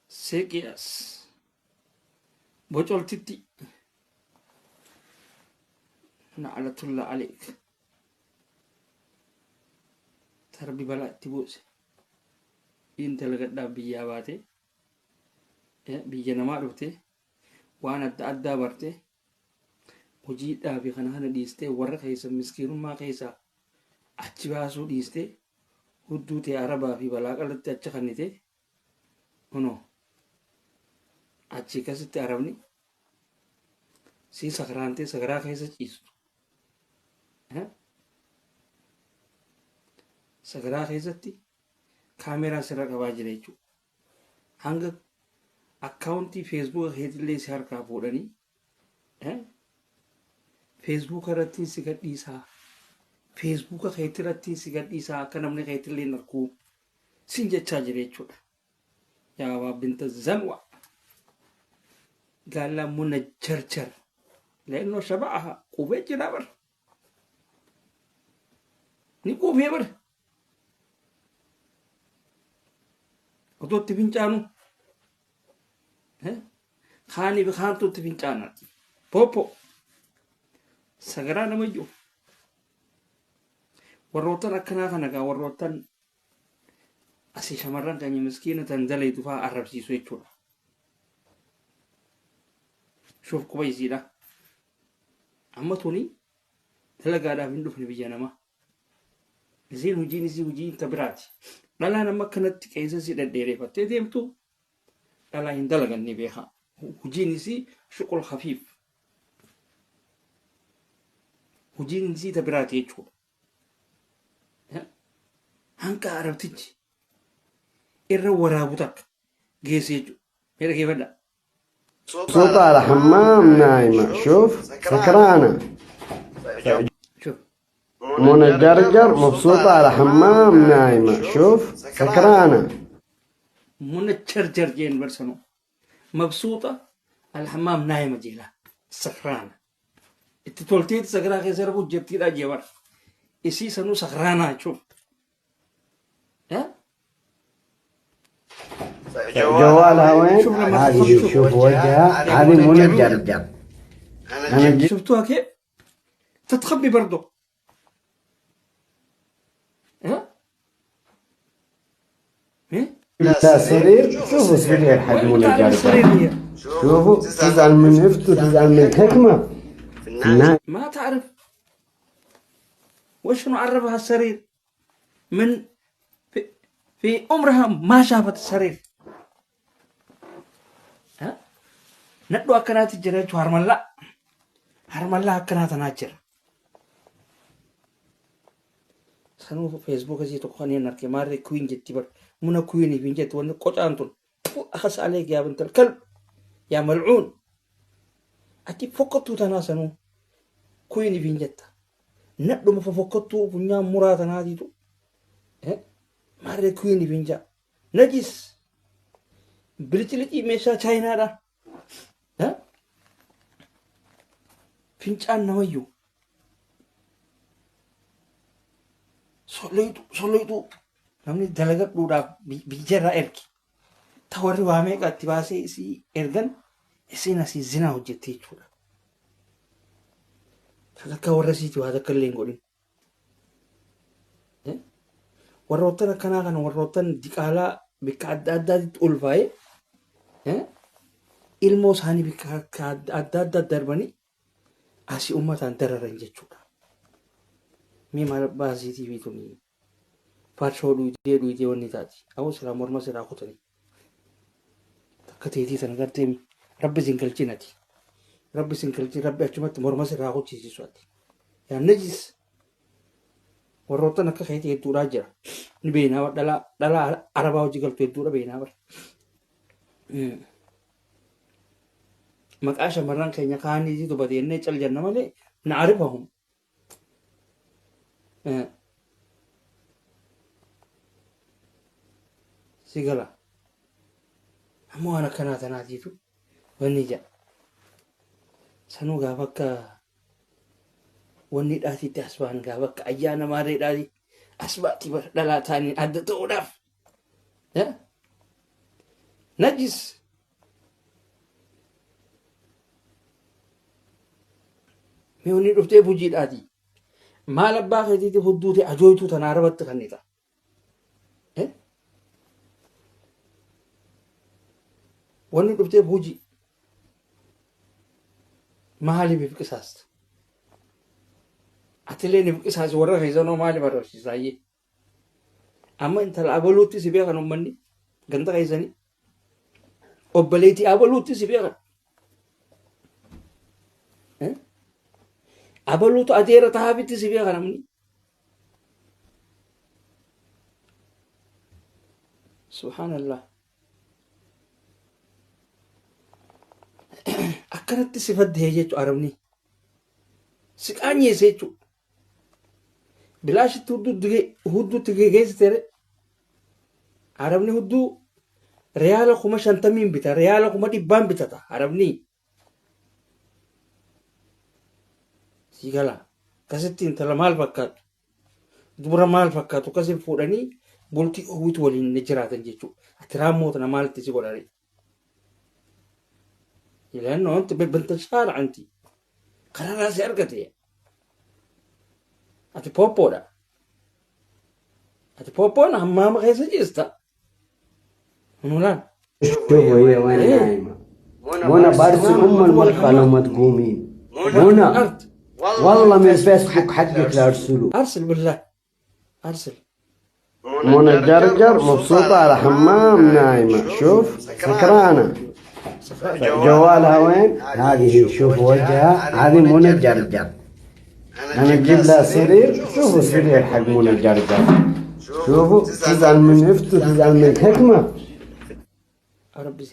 Seqias bocoltitti na'latullah عليك tarbi bala tibuse inta lagadda biyya baate biyya namaa dhufte waan adda addaa barte hojiidhaa fi kana dhiistee warra keessa miskiinummaa keessa achi baasuu dhiistee hudduu ta'e arabaa fi balaa qalatti achi kannite kuno achi kasitti arabni si sakraantee sagraa keessa ciistu sagraa keessatti kaameraa sirra qabaa jira jechuudha. Hanga akkaawuntii feesbuuka keetillee si harkaa fuudhanii feesbuuka irratti si gadhiisaa feesbuuka keetirratti si gadhiisaa akka namni keetillee narkuu sin jechaa jira jechuudha. Yaa waa binta zanwa gaala muna jarjar la'annoo shaba'aha qubee jira bar ni qubee bar ototti fincaanu kaanii fi kaantutti fincaana popo sagaraa nama jiru warroottan akkanaa kana gaa warroottan asii shamarran keenya miskiina tan dalaytu fa'aa arrabsiisu jechuudha. Shuf quba isiidha amma tuni dalagaadhaaf hin dhufne biyya namaa isiin hojiin isii hojii inta biraati. Dhalaan amma akkanatti keessa si dhedheereeffattee deemtu dhalaa hin dalaganne beekaa. Hojiin isii shuqul hafiif hojiin isii ta biraati jechuudha. Hanqa arabtichi irra waraabu takka geesse jechuudha. Meedha keeffadha. صوت على حمام نايمة شوف سكرانة منى جرجر مبسوطة على حمام نايمة شوف سكرانة منى جرجر جين برسنو مبسوطة على الحمام نايمة جيلا سكرانة التولتيت سكرانة خيزر ابو جبتي لا جبر اسي سنو سكرانة شوف جوالها وين؟ هذه شوف وجهها هذه منى جرجر أنا شفتوها كيف؟ تتخبي برضو لا سرير شوفوا سرير حق منى جرجر شوفوا تزعل من نفته تزعل من حكمة ما تعرف وش عرفها السرير من في عمرها ما شافت السرير ندو أكنات جريت هرملا أكنات ناجر سنو فيسبوك زي تقني نركي ماري كوين جتي بر منا كويني بين جت ون قط أنتون أخس عليك يا بنت الكلب يا ملعون أتي فقطو تنا سنو كويني بين جت ندو ما فقطو بنيا مراد نادي تو ماري كويني بين جا نجس بريتلتي ميشا تشاينا دا فينشان نويو solleytu namni dalagadhuudhaaf biyyairraa ergi ta warri waa meeqa itti baasee isii ergan isiin asii zinaa hojjette jechuudha. Akka warra isiiti waa takka illee hin godhin. Warroottan akkanaa kana warroottan diqaalaa bikka adda addaatitti ulfaa'ee ilmoo isaanii bikka adda addaa darbanii asii uummataan dararan jechuudha. Mee maal baasii TV tuni faarshoo dhuydee wanni taati. Awwa silaa morma siraa kutanii. Takka teetii sana gartee rabbi sin galchinati. Rabbi sin galchin rabbi achumatti morma siraa kuchisiisu ati. Yaa najis warroottan akka keetii hedduudhaa jira. Ni beeknaa dhalaa arabaa hojii galtu hedduudha beeknaa bara. Maqaa shamarran keenya kaanii dubateennee cal janna malee na arifahum. Sigala ammoo waan akkanaa tanaatiitu wanni jedha sanuu gaafa akka wanni dhaatiitti asbaan gaafa akka ayyaana maaree dhaati asbaatti dhalaa taanii adda ta'uudhaaf نجس. ميوني رفتي بوجي الآدي ما لبا خديتي هدوتي أجويتو تناربت خنيتا واني رفتي بوجي مالي بفكساست أتليني بفكساست ورا خيزانو مالي بروشي سايي أما انت الأبلوتي سبيغا نمني غنتا خيزاني أبليتي أبلوتي سبيغا أبلوتو أديرة تهابتي سبيغا نمني سبحان الله. أكنت صفات هيجتو أرمني سكاني سيجو بلاش هدو تجيز ترى أرمني هدو ريال خما شنتمين بيتا ريال خما تبان بيتا تا أرمني سيجالا كسيتين تلا مال فكات دبرة مال فكات وكسب فوراني بولتي أويت ولين نجراتن جيجو أترامو تنا مال تسيقولاري لأنه أنت بنتشار عندي قرار سيرقتي أتي بوبودا أتي بوبونا همام غيسة جيستا مولان شوفوا هي وين نايمة وانا بارسل الملقى لما تقومين هنا والله من الفيسبوك حقك لأرسله أرسل بالله أرسل منى جرجر مبسوطة على حمام نايمة شوف سكرانة جوالها وين؟ هذه شوف وجهها هذه منى جرجر أنا أجيب لها سرير شوفوا سرير حق منى جرجر شوفوا تزعل من إفتو تزعل من حكمة ربي